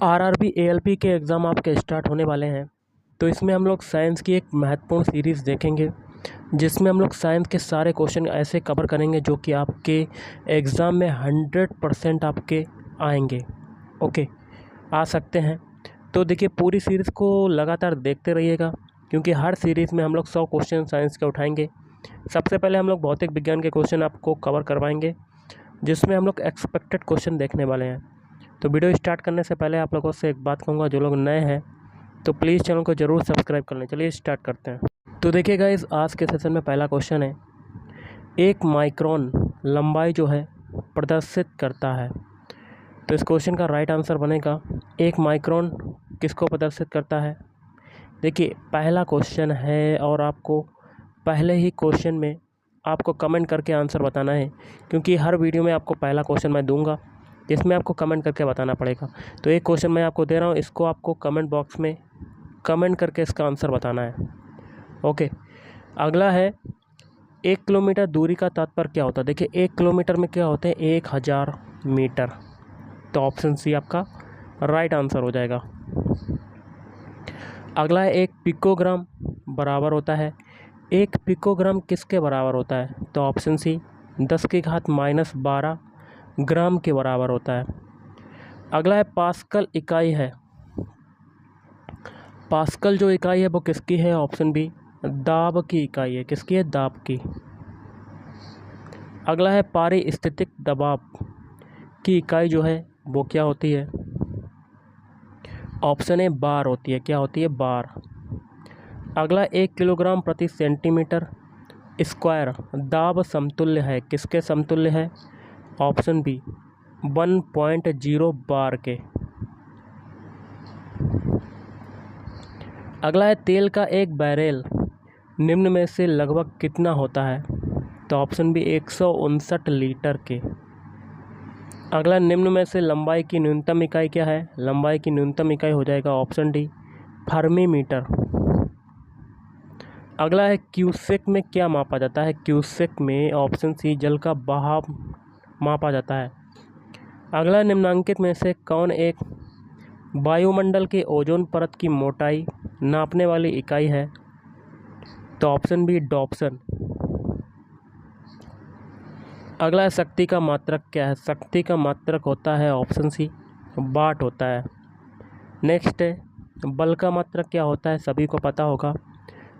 RRB ALP के exam आपके start होने वाले हैं। तो इसमें हम लोग साइंस की एक महत्वपूर्ण सीरीज़ देखेंगे, जिसमें हम लोग साइंस के सारे क्वेश्चन ऐसे कवर करेंगे जो कि आपके एग्ज़ाम में 100% आपके आएंगे। ओके, आ सकते हैं। तो देखिए, पूरी सीरीज़ को लगातार देखते रहिएगा, क्योंकि हर सीरीज़ में हम लोग 100 क्वेश्चन साइंस के उठाएंगे। सबसे पहले हम लोग भौतिक विज्ञान के क्वेश्चन आपको कवर करवाएंगे, जिसमें हम लोग एक्सपेक्टेड क्वेश्चन देखने वाले हैं। तो वीडियो स्टार्ट करने से पहले आप लोगों से एक बात कहूँगा, जो लोग नए हैं तो प्लीज़ चैनल को ज़रूर सब्सक्राइब कर लें। चलिए स्टार्ट करते हैं। तो देखिए गाइस, आज के सेशन में पहला क्वेश्चन है, 1 माइक्रोन लंबाई जो है प्रदर्शित करता है। तो इस क्वेश्चन का राइट आंसर बनेगा 1 माइक्रोन किसको प्रदर्शित करता है। देखिए, पहला क्वेश्चन है और आपको पहले ही क्वेश्चन में आपको कमेंट करके आंसर बताना है, क्योंकि हर वीडियो में आपको पहला क्वेश्चन मैं दूंगा, जिसमें आपको कमेंट करके बताना पड़ेगा। तो एक क्वेश्चन मैं आपको दे रहा हूँ, इसको आपको कमेंट बॉक्स में कमेंट करके इसका आंसर बताना है। ओके, अगला है, 1 किलोमीटर दूरी का तात्पर्य क्या होता है। देखिए, 1 किलोमीटर में क्या होते हैं, 1000 मीटर। तो ऑप्शन सी आपका राइट आंसर हो जाएगा। अगला है, 1 पिकोग्राम बराबर होता है। 1 पिकोग्राम किसके बराबर होता है। तो ऑप्शन सी 10⁻12 ग्राम के बराबर होता है। अगला है, पास्कल इकाई है। पास्कल जो इकाई है वो किसकी है। ऑप्शन बी दाब की इकाई है। किसकी है, दाब की। अगला है, पारिस्थितिक दबाव की इकाई जो है वो क्या होती है। ऑप्शन ए बार होती है। क्या होती है, बार। अगला, 1 किलोग्राम प्रति सेंटीमीटर स्क्वायर दाब समतुल्य है। किसके समतुल्य है। ऑप्शन बी 1.0 बार के। अगला है, तेल का एक बैरल निम्न में से लगभग कितना होता है। तो ऑप्शन बी 159 लीटर के। अगला, निम्न में से लंबाई की न्यूनतम इकाई क्या है। लंबाई की न्यूनतम इकाई हो जाएगा ऑप्शन डी फर्मी मीटर। अगला है, क्यूसेक में क्या मापा जाता है। क्यूसेक में ऑप्शन सी जल का बहाव मापा जाता है। अगला, निम्नांकित में से कौन एक वायुमंडल के ओजोन परत की मोटाई नापने वाली इकाई है। तो ऑप्शन बी डॉप्सन। अगला, शक्ति का मात्रक क्या है। शक्ति का मात्रक होता है ऑप्शन सी वाट होता है। नेक्स्ट है, बल का मात्रक क्या होता है। सभी को पता होगा,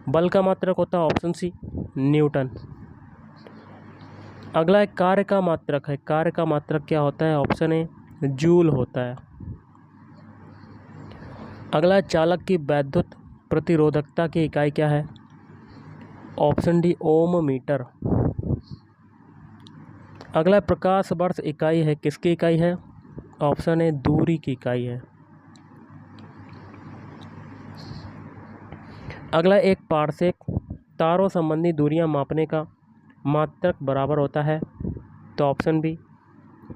बल का मात्रक होता है ऑप्शन सी न्यूटन। अगला है, कार्य का मात्रक है। कार्य का मात्रक क्या होता है। ऑप्शन ए जूल होता है। अगला है, चालक की वैद्युत प्रतिरोधकता की इकाई क्या है। ऑप्शन डी ओम मीटर। अगला, प्रकाश वर्ष इकाई है। किसकी इकाई है। ऑप्शन ए दूरी की इकाई है। अगला, एक पारसेक तारों संबंधी दूरियां मापने का मात्रक बराबर होता है। तो ऑप्शन बी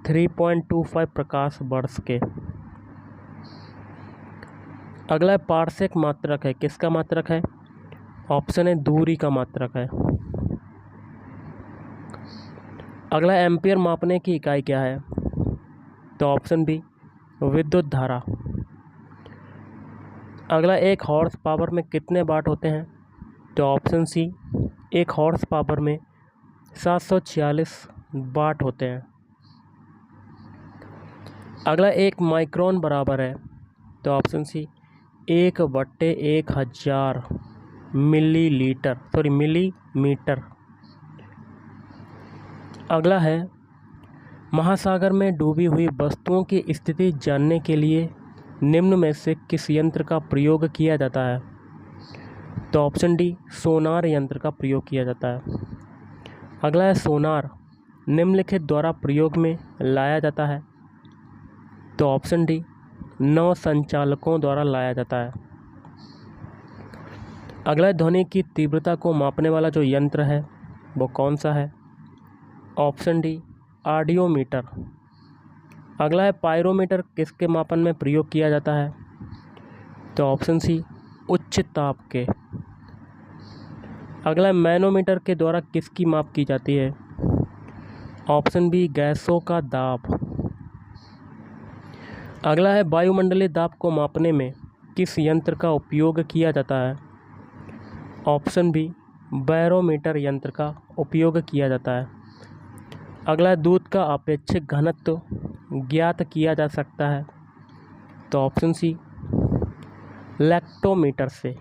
3.25 प्रकाश वर्ष के। अगला, पारसेक मात्रक है। किसका मात्रक है। ऑप्शन ए दूरी का मात्रक है। अगला, एम्पियर मापने की इकाई क्या है। तो ऑप्शन बी विद्युत धारा। अगला, 1 हॉर्स पावर में कितने वाट होते हैं। तो ऑप्शन सी 1 हॉर्स पावर में 746 वाट होते हैं। अगला, 1 माइक्रोन बराबर है। तो ऑप्शन सी 1/1000 मिलीमीटर। अगला है, महासागर में डूबी हुई वस्तुओं की स्थिति जानने के लिए निम्न में से किस यंत्र का प्रयोग किया जाता है। तो ऑप्शन डी सोनार यंत्र का प्रयोग किया जाता है। अगला है, सोनार निम्नलिखित द्वारा प्रयोग में लाया जाता है। तो ऑप्शन डी नौ संचालकों द्वारा लाया जाता है। अगला, ध्वनि की तीव्रता को मापने वाला जो यंत्र है वो कौन सा है। Option D audiometer. अगला है, पायरोमीटर किसके मापन में प्रयोग किया जाता है। तो ऑप्शन सी उच्च ताप के। अगला, मैनोमीटर के द्वारा किसकी माप की जाती है। ऑप्शन बी गैसों का दाब। अगला है वायुमंडलीय दाब को मापने में किस यंत्र का उपयोग किया जाता है? ऑप्शन बी बैरोमीटर यंत्र का उपयोग किया जाता है। अगला है दूध का अपेक्षित घनत्व ज्ञात किया जा सकता है, तो ऑप्शन सी लैक्टोमीटर से।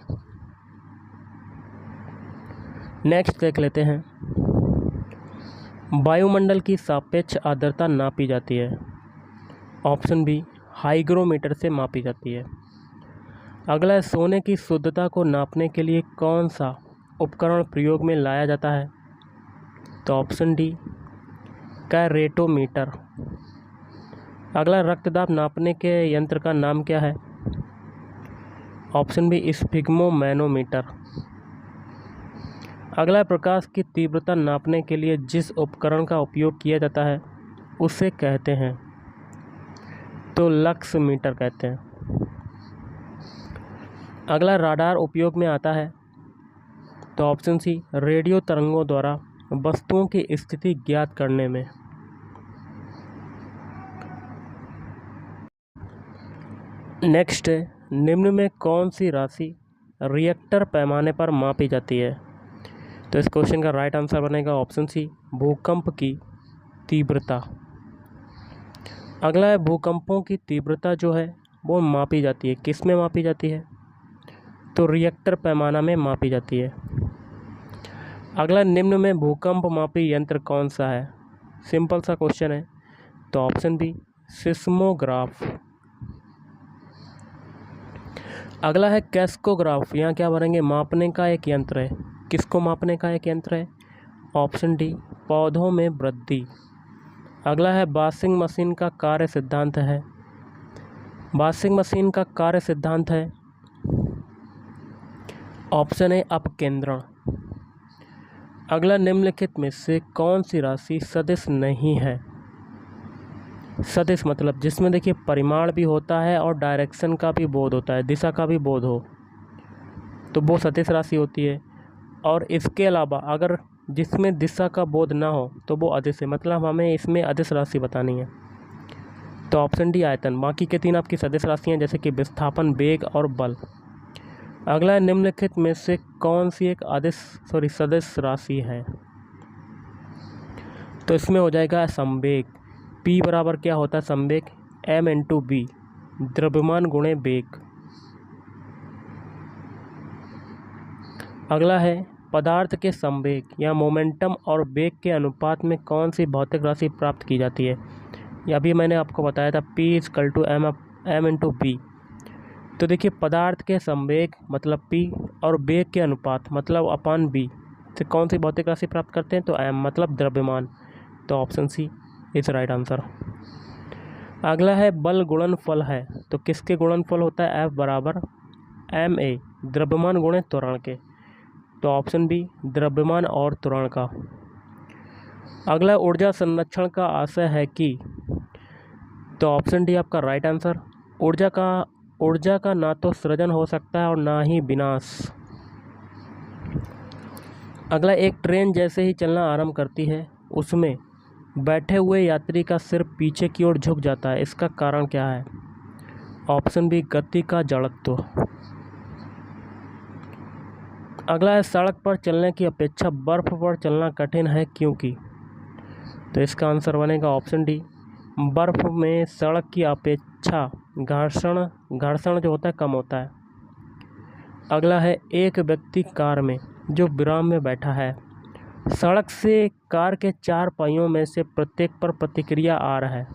नेक्स्ट देख लेते हैं, वायुमंडल की सापेक्ष आर्द्रता नापी जाती है। ऑप्शन बी हाइग्रोमीटर से मापी जाती है। अगला है सोने की शुद्धता को नापने के लिए कौन सा उपकरण प्रयोग में लाया जाता है? तो ऑप्शन डी कैरेटोमीटर। अगला रक्तदाब नापने के यंत्र का नाम क्या है? Option B sphygmomanometer. अगला प्रकाश की तीव्रता नापने के लिए जिस उपकरण का उपयोग किया जाता है उसे कहते हैं, तो लक्स मीटर कहते हैं। अगला राडार उपयोग में आता है, तो ऑप्शन सी रेडियो तरंगों द्वारा वस्तुओं की स्थिति ज्ञात करने में। नेक्स्ट है, निम्न में कौन सी राशि रिएक्टर पैमाने पर मापी जाती है? तो इस क्वेश्चन का राइट आंसर बनेगा ऑप्शन सी भूकंप की तीव्रता। अगला है भूकंपों की तीव्रता जो है वो मापी जाती है, किस में मापी जाती है? तो रिएक्टर पैमाना में मापी जाती है। अगला निम्न में भूकंप मापी यंत्र कौन सा है? सिंपल सा क्वेश्चन है, तो ऑप्शन बी सिस्मोग्राफ। अगला है कैस्कोग्राफ, यहाँ क्या भरेंगे? मापने का एक यंत्र है, किसको मापने का एक यंत्र है? ऑप्शन डी पौधों में वृद्धि। अगला है वॉशिंग मशीन का कार्य सिद्धांत है। वॉशिंग मशीन का कार्य सिद्धांत है ऑप्शन ए अपकेंद्रण। अगला निम्नलिखित में से कौन सी राशि सदिश नहीं है? सदिश मतलब जिसमें देखिए परिमाण भी होता है और डायरेक्शन का भी बोध होता है, दिशा का भी बोध हो, तो वो सदिश राशि होती है। और इसके अलावा अगर जिसमें दिशा का बोध ना हो तो वो अदिश है, मतलब हमें इसमें अदिश राशि बतानी है, तो ऑप्शन डी आयतन। बाकी के तीन आपकी सदिश राशियाँ जैसे कि विस्थापन, वेग और बल। अगला निम्नलिखित में से कौन सी एक सदिश राशि है? तो इसमें हो जाएगा संवेग। P बराबर क्या होता है संवेग? m/b द्रव्यमान गुणे वेग। अगला है पदार्थ के संवेग या मोमेंटम और वेग के अनुपात में कौन सी भौतिक राशि प्राप्त की जाती है? या भी मैंने आपको बताया था P = m/b। तो देखिए पदार्थ के संवेग मतलब P और वेग के अनुपात मतलब अपॉन b से कौन सी भौतिक राशि प्राप्त करते हैं? तो m मतलब द्रव्यमान, तो option C is right answer. अगला है बल गुणनफल है, तो किसके गुणनफल होता है? F बराबर ma द्रव्यमान गुणे त्वरण के, तो ऑप्शन बी द्रव्यमान और त्वरण का। अगला ऊर्जा संरक्षण का आशय है कि, तो ऑप्शन डी आपका राइट आंसर। ऊर्जा का ना तो सृजन हो सकता है और ना ही विनाश। अगला एक ट्रेन जैसे ही चलना आरंभ करती है उसमें बैठे हुए यात्री का सिर पीछे की ओर झुक जाता है, इसका कारण क्या है? ऑप्शन बी गति का जड़त्व। अगला है सड़क पर चलने की अपेक्षा बर्फ पर चलना कठिन है क्योंकि, तो इसका आंसर बनेगा ऑप्शन डी बर्फ में सड़क की अपेक्षा घर्षण जो होता है कम होता है। अगला है एक व्यक्ति कार में जो विराम में बैठा है, सड़क से कार के 4 पहियों में से प्रत्येक पर प्रतिक्रिया आ रहा है,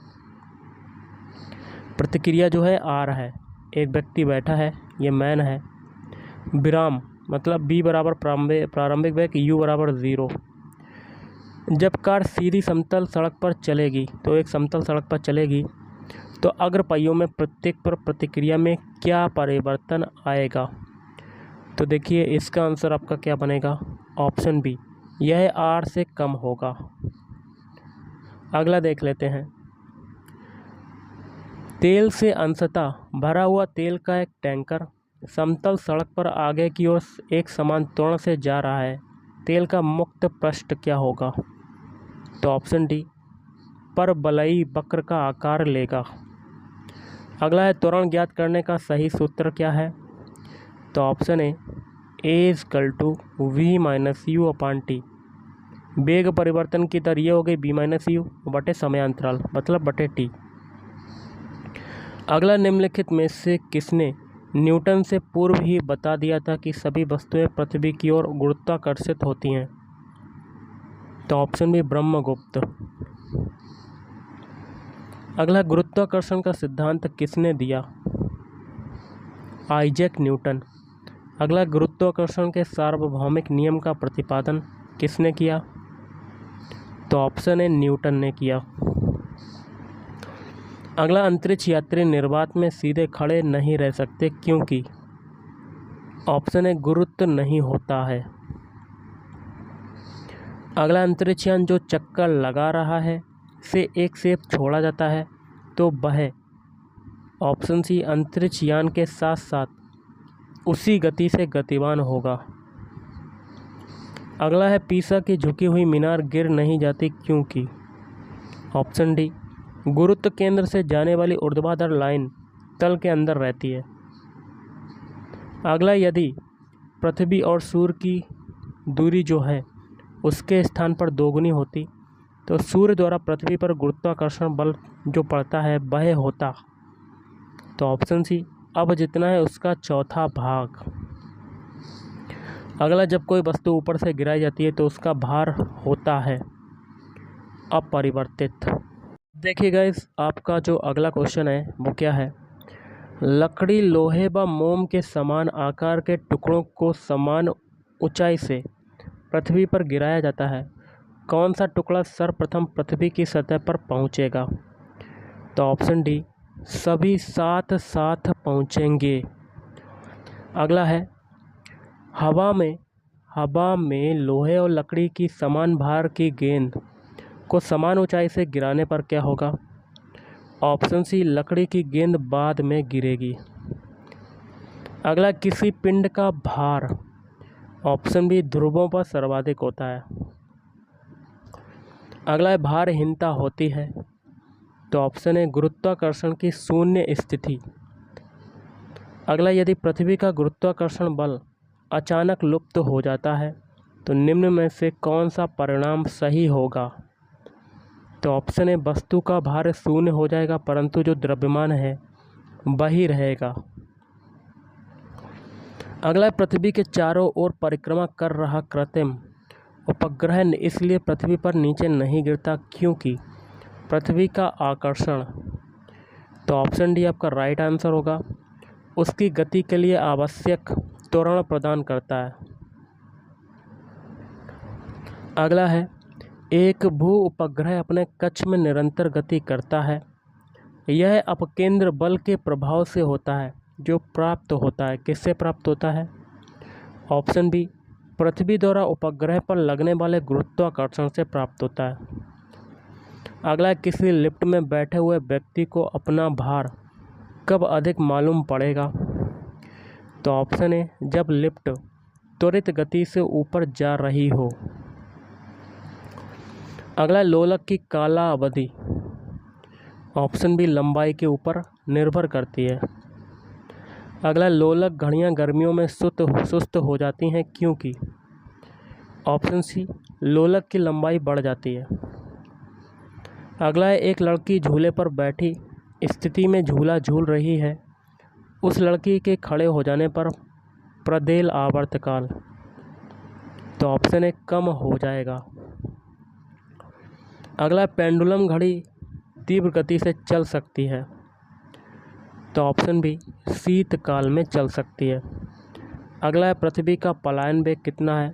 प्रतिक्रिया जो है आ रहा है। एक व्यक्ति बैठा है, ये मैन है, विराम मतलब b बराबर प्रारंभिक वेग, u बराबर 0। जब कार सीधी समतल सड़क पर चलेगी, तो एक समतल सड़क पर चलेगी तो अग्र पहियों में प्रत्येक पर प्रतिक्रिया में क्या परिवर्तन आएगा? तो देखिए इसका आंसर आपका क्या बनेगा? ऑप्शन बी यह r से कम होगा। अगला देख लेते हैं, तेल से अंशतः भरा हुआ तेल का एक टैंकर समतल सड़क पर आगे की ओर एक समान त्वरण से जा रहा है, तेल का मुक्त पृष्ठ क्या होगा? तो ऑप्शन डी परवलयी वक्र का आकार लेगा। अगला है त्वरण ज्ञात करने का सही सूत्र क्या है? तो option A equal V minus U upon T. वेग परिवर्तन की दर ये हो गई बी माइनस यू बटे समयांतराल मतलब बटे टी। अगला निम्नलिखित में से किसने न्यूटन से पूर्व ही बता दिया था कि सभी वस्तुएं पृथ्वी की ओर गुरुत्वाकर्षित होती हैं? तो ऑप्शन बी ब्रह्मगुप्त। अगला गुरुत्वाकर्षण का सिद्धांत किसने दिया? Isaac Newton. अगला गुरुत्वाकर्षण के सार्वभौमिक नियम का प्रतिपादन किसने किया? तो ऑप्शन ए न्यूटन ने किया। अगला अंतरिक्ष यात्री निर्वात में सीधे खड़े नहीं रह सकते क्योंकि? ऑप्शन ए गुरुत्व नहीं होता है। अगला अंतरिक्ष यान जो चक्कर लगा रहा है से एक सेप छोड़ा जाता है तो वह ऑप्शन सी अंतरिक्ष यान के साथ साथ उसी गति से गतिमान होगा। अगला है पीसा की झुकी हुई मीनार गिर नहीं जाती क्योंकि? ऑप्शन डी गुरुत्व केंद्र से जाने वाली ऊर्ध्वाधर लाइन तल के अंदर रहती है। अगला यदि पृथ्वी और सूर्य की दूरी जो है उसके स्थान पर दोगुनी होती तो सूर्य द्वारा पृथ्वी पर गुरुत्वाकर्षण बल जो पड़ता है वह होता। तो ऑप्शन सी अब जितना है उसका चौथा भाग। अगला जब कोई वस्तु ऊपर से गिराई जाती है तो उसका भार होता है अपरिवर्तित। देखिए गाइस आपका जो अगला क्वेश्चन है वो क्या है? लकड़ी लोहे व मोम के समान आकार के टुकड़ों को समान ऊंचाई से पृथ्वी पर गिराया जाता है, कौन सा टुकड़ा सर्वप्रथम पृथ्वी की सतह पर पहुंचेगा? तो ऑप्शन डी सभी साथ साथ पहुंचेंगे। अगला है हवा में लोहे और लकड़ी की समान भार की गेंद को समान ऊंचाई से गिराने पर क्या होगा? ऑप्शन सी लकड़ी की गेंद बाद में गिरेगी। अगला किसी पिंड का भार? ऑप्शन बी ध्रुवों पर सर्वाधिक होता है। अगला है भारहीनता होती है तो ऑप्शन है गुरुत्वाकर्षण की शून्य स्थिति। अगला यदि पृथ्वी का गुरुत्वाकर्षण बल अचानक लुप्त हो जाता है तो निम्न में से कौन सा परिणाम सही होगा? तो ऑप्शन है वस्तु का भार शून्य हो जाएगा परंतु जो द्रव्यमान है वही रहेगा। अगला पृथ्वी के चारों ओर परिक्रमा कर रहा कृत्रिम उपग्रह इसलिए पृथ्वी पर नीचे नहीं गिरता क्योंकि पृथ्वी का आकर्षण। तो ऑप्शन डी आपका राइट आंसर होगा, उसकी गति के लिए आवश्यक त्वरण प्रदान करता है। अगला है एक भू उपग्रह अपने कक्ष में निरंतर गति करता है, यह अपकेंद्र बल के प्रभाव से होता है जो प्राप्त होता है। किससे प्राप्त होता है? ऑप्शन बी पृथ्वी द्वारा उपग्रह पर लगने वाले गुरुत्वाकर्षण से प्राप्त होता है। अगला किसी लिफ्ट में बैठे हुए व्यक्ति को अपना भार कब अधिक मालूम पड़ेगा? तो ऑप्शन ए जब लिफ्ट त्वरित गति से ऊपर जा रही हो। अगला लोलक की काला अवधि? ऑप्शन बी लंबाई के ऊपर निर्भर करती है। अगला लोलक घड़ियां गर्मियों में सुस्त हो जाती हैं क्योंकि? ऑप्शन सी लोलक की लंबाई बढ़ जाती है। अगला है एक लड़की झूले पर बैठी स्थिति में झूला झूल रही है, उस लड़की के खड़े हो जाने पर प्रदेल आवर्तकाल। तो ऑप्शन ए कम हो जाएगा। अगला पेंडुलम घड़ी तीव्र गति से चल सकती है, तो ऑप्शन बी शीतकाल में चल सकती है। अगला है पृथ्वी का पलायन वेग कितना है?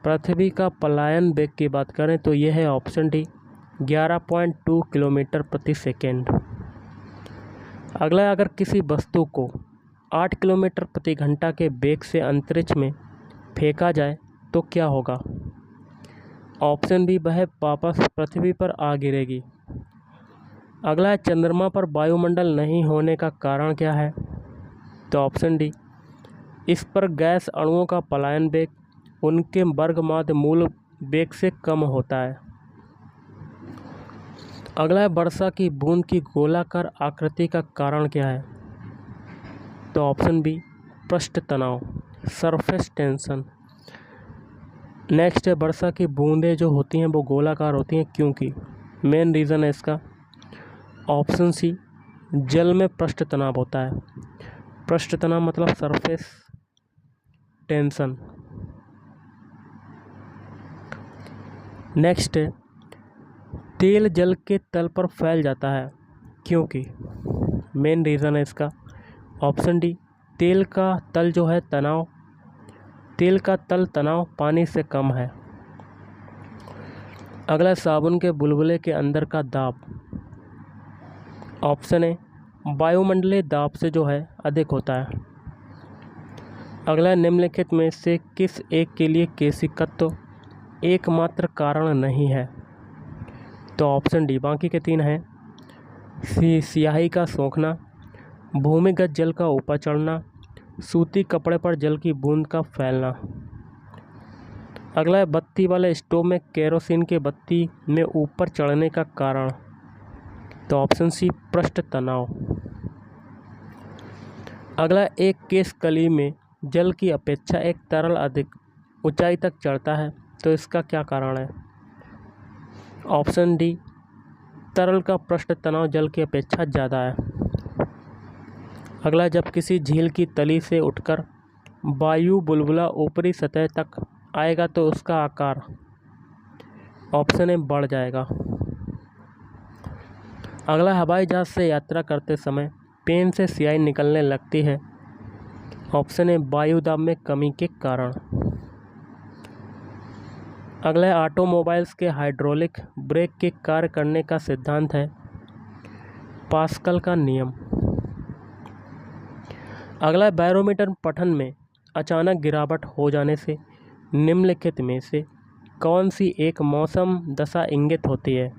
पृथ्वी का पलायन वेग की बात करें तो यह है ऑप्शन डी 11.2 किलोमीटर प्रति सेकेंड। अगला है अगर किसी वस्तु को 8 किलोमीटर प्रति घंटा के वेग से अंतरिक्ष में फेंका जाए तो क्या होगा? ऑप्शन बी वह वापस पृथ्वी पर आ गिरेगी। अगला है चंद्रमा पर वायुमंडल नहीं होने का कारण क्या है? तो ऑप्शन डी इस पर गैस अणुओं का पलायन वेग उनके वर्गमाध्य मूल वेग से कम होता है। अगला है वर्षा की बूंद की गोलाकार आकृति का कारण क्या है? तो ऑप्शन बी पृष्ठ तनाव, सरफेस टेंशन। नेक्स्ट है वर्षा की बूंदें जो होती हैं वो गोलाकार होती हैं क्योंकि मेन रीज़न है इसका ऑप्शन सी जल में पृष्ठ तनाव होता है। पृष्ठ तनाव मतलब सरफेस टेंशन। नेक्स्ट है तेल जल के तल पर फैल जाता है क्योंकि मेन रीज़न है इसका ऑप्शन डी तेल का तल जो है तेल का तल तनाव पानी से कम है। अगला साबुन के बुलबुले के अंदर का दाब, ऑप्शन ए वायुमंडलीय दाब से जो है अधिक होता है। अगला निम्नलिखित में से किस एक के लिए केशिकत्व एकमात्र कारण नहीं है? तो ऑप्शन डी बाकी के तीन हैं स्याही का सोखना, भूमिगत जल का ऊपर चढ़ना, सूती कपड़े पर जल की बूंद का फैलना। अगला है बत्ती वाले स्टोव में केरोसिन के बत्ती में ऊपर चढ़ने का कारण, तो ऑप्शन सी पृष्ठ तनाव। अगला एक केश कली में जल की अपेक्षा एक तरल अधिक ऊंचाई तक चढ़ता है, तो इसका क्या कारण है? ऑप्शन डी तरल का पृष्ठ तनाव जल की अपेक्षा ज़्यादा है। अगला जब किसी झील की तली से उठकर वायु बुलबुला ऊपरी सतह तक आएगा तो उसका आकार, ऑप्शन ए बढ़ जाएगा। अगला हवाई जहाज से यात्रा करते समय पेन से स्याही निकलने लगती है, ऑप्शन ए वायु दाब में कमी के कारण। अगला ऑटोमोबाइल्स के हाइड्रोलिक ब्रेक के कार्य करने का सिद्धांत है पास्कल का नियम। अगला बैरोमीटर पठन में अचानक गिरावट हो जाने से निम्नलिखित में से कौन सी एक मौसम दशा इंगित होती है?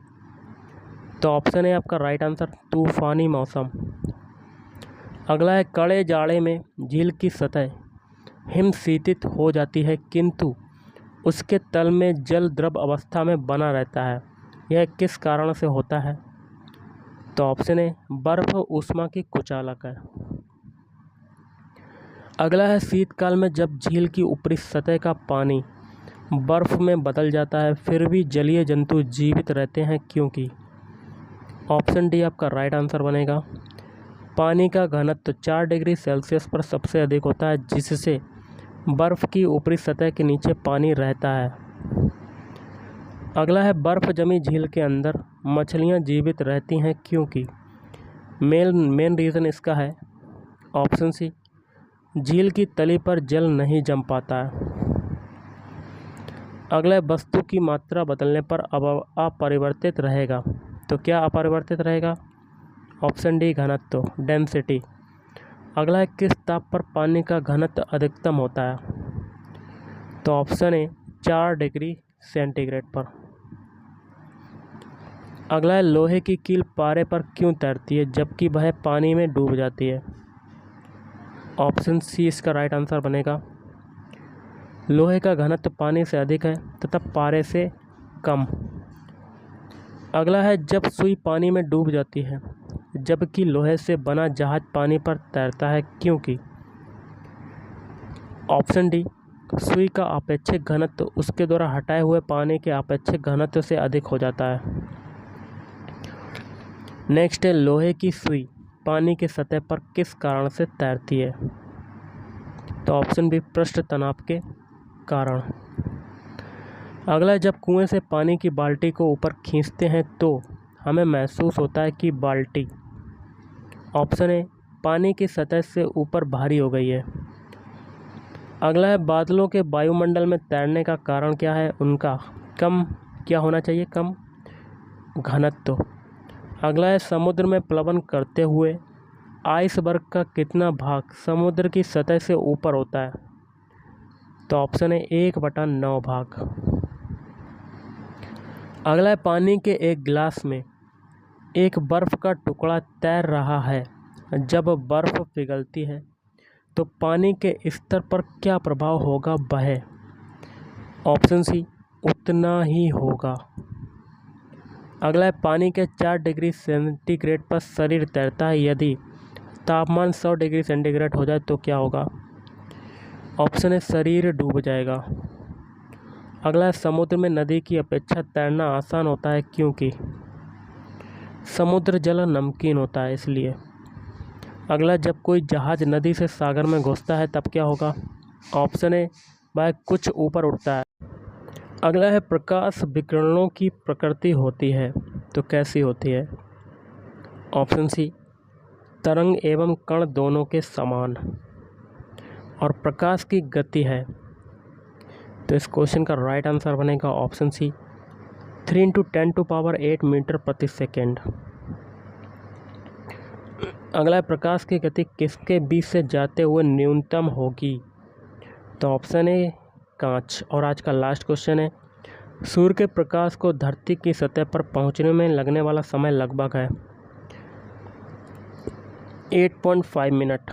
तो ऑप्शन है आपका राइट आंसर तूफानी मौसम। अगला है कड़े जाड़े में झील की सतह हिमशीतित हो जाती है किंतु उसके तल में जल द्रव अवस्था में बना रहता है, यह किस कारण से होता है? तो ऑप्शन है बर्फ ऊष्मा की कुचालक है। अगला है शीतकाल में जब झील की ऊपरी सतह का पानी बर्फ में बदल जाता है फिर भी जलीय जंतु जीवित रहते हैं क्योंकि, ऑप्शन डी आपका राइट आंसर बनेगा पानी का घनत्व 4 डिग्री सेल्सियस पर सबसे अधिक होता है जिससे बर्फ़ की ऊपरी सतह के नीचे पानी रहता है। अगला है बर्फ़ जमी झील के अंदर मछलियां जीवित रहती हैं क्योंकि मेन रीज़न इसका है ऑप्शन सी झील की तली पर जल नहीं जम पाता है। अगला वस्तु की मात्रा बदलने पर अपरिवर्तित रहेगा, तो क्या अपरिवर्तित रहेगा? ऑप्शन डी घनत्व डेंसिटी। अगला है किस ताप पर पानी का घनत्व अधिकतम होता है? तो ऑप्शन ए 4 डिग्री सेंटीग्रेड पर। अगला है लोहे की कील पारे पर क्यों तैरती है जबकि वह पानी में डूब जाती है? ऑप्शन सी इसका राइट आंसर बनेगा लोहे का घनत्व पानी से अधिक है तथा पारे से कम। अगला है जब सुई पानी में डूब जाती है जबकि लोहे से बना जहाज पानी पर तैरता है क्योंकि, ऑप्शन डी सुई का आपेक्षिक घनत्व उसके द्वारा हटाए हुए पानी के आपेक्षिक घनत्व से अधिक हो जाता है। नेक्स्ट है लोहे की सुई पानी की सतह पर किस कारण से तैरती है? तो ऑप्शन बी पृष्ठ तनाव के कारण। अगला जब कुएं से पानी की बाल्टी को ऊपर खींचते हैं तो हमें महसूस होता है कि बाल्टी, ऑप्शन ए पानी की सतह से ऊपर भारी हो गई है। अगला है बादलों के वायुमंडल में तैरने का कारण क्या है? उनका कम क्या होना चाहिए? कम घनत्व। अगला है समुद्र में प्लवन करते हुए आइसबर्ग का कितना भाग समुद्र की सतह से ऊपर होता है? तो ऑप्शन है 1/9 भाग। अगला है पानी के एक गिलास में एक बर्फ़ का टुकड़ा तैर रहा है, जब बर्फ़ पिघलती है तो पानी के स्तर पर क्या प्रभाव होगा? वह ऑप्शन सी उतना ही होगा। अगला है पानी के 4 डिग्री सेंटीग्रेड पर शरीर तैरता है, यदि तापमान 100 डिग्री सेंटीग्रेड हो जाए तो क्या होगा? ऑप्शन है शरीर डूब जाएगा। अगला है समुद्र में नदी की अपेक्षा तैरना आसान होता है, क्योंकि समुद्र जल नमकीन होता है इसलिए। अगला, जब कोई जहाज़ नदी से सागर में घुसता है तब क्या होगा? ऑप्शन है वह कुछ ऊपर उठता है। अगला है प्रकाश विकिरणों की प्रकृति होती है तो कैसी होती है? ऑप्शन सी तरंग एवं कण दोनों के समान। और प्रकाश की गति है तो इस क्वेश्चन का राइट आंसर बनेगा ऑप्शन सी 3 × 10⁸ मीटर प्रति सेकेंड। अगला है प्रकाश की गति किसके बीच से जाते हुए न्यूनतम होगी? तो ऑप्शन है कांच। और आज का लास्ट क्वेश्चन है, सूर्य के प्रकाश को धरती की सतह पर पहुंचने में लगने वाला समय लगभग है 8.5 मिनट।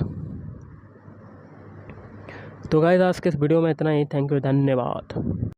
तो गाइस आज के इस वीडियो में इतना ही। थैंक यू, धन्यवाद।